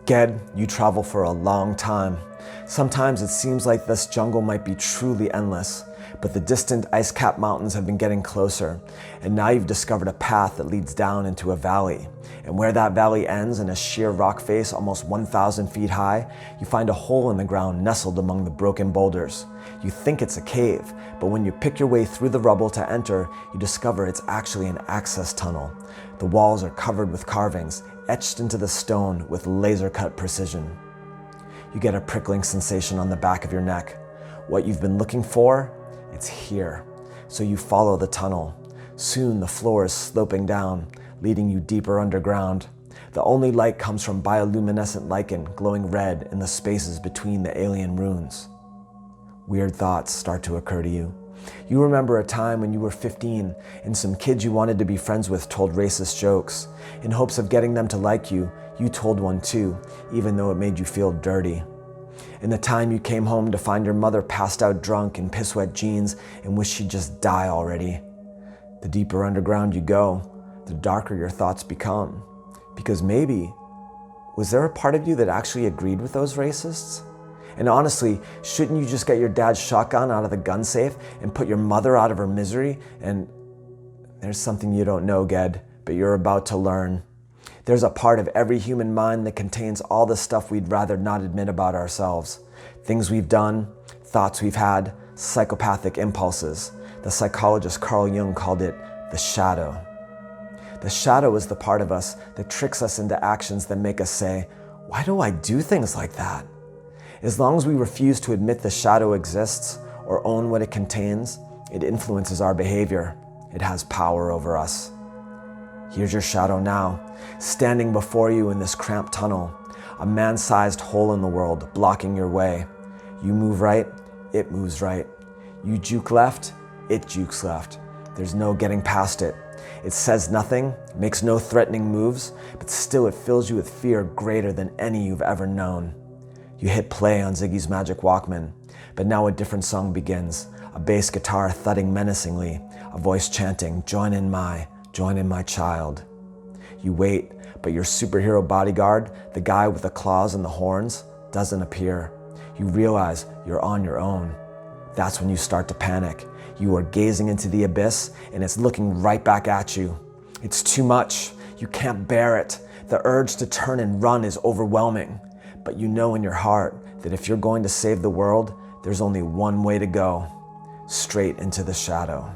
Ged, you travel for a long time. Sometimes it seems like this jungle might be truly endless, but the distant ice-capped mountains have been getting closer, and now you've discovered a path that leads down into a valley. And where that valley ends in a sheer rock face almost 1,000 feet high, you find a hole in the ground nestled among the broken boulders. You think it's a cave, but when you pick your way through the rubble to enter, you discover it's actually an access tunnel. The walls are covered with carvings, etched into the stone with laser-cut precision. You get a prickling sensation on the back of your neck. What you've been looking for? It's here. So you follow the tunnel. Soon the floor is sloping down, leading you deeper underground. The only light comes from bioluminescent lichen glowing red in the spaces between the alien runes. Weird thoughts start to occur to you. You remember a time when you were 15 and some kids you wanted to be friends with told racist jokes. In hopes of getting them to like you, you told one too, even though it made you feel dirty. And the time you came home to find your mother passed out drunk in piss-wet jeans and wished she'd just die already. The deeper underground you go, the darker your thoughts become. Because maybe, was there a part of you that actually agreed with those racists? And honestly, shouldn't you just get your dad's shotgun out of the gun safe and put your mother out of her misery? And there's something you don't know, Ged, but you're about to learn. There's a part of every human mind that contains all the stuff we'd rather not admit about ourselves. Things we've done, thoughts we've had, psychopathic impulses. The psychologist Carl Jung called it the shadow. The shadow is the part of us that tricks us into actions that make us say, why do I do things like that? As long as we refuse to admit the shadow exists or own what it contains, it influences our behavior. It has power over us. Here's your shadow now, standing before you in this cramped tunnel, a man-sized hole in the world blocking your way. You move right, it moves right. You juke left, it jukes left. There's no getting past it. It says nothing, makes no threatening moves, but still it fills you with fear greater than any you've ever known. You hit play on Ziggy's Magic Walkman, but now a different song begins, a bass guitar thudding menacingly, a voice chanting, join in my child. You wait, but your superhero bodyguard, the guy with the claws and the horns, doesn't appear. You realize you're on your own. That's when you start to panic. You are gazing into the abyss and it's looking right back at you. It's too much. You can't bear it. The urge to turn and run is overwhelming. But you know in your heart that if you're going to save the world, there's only one way to go, straight into the shadow.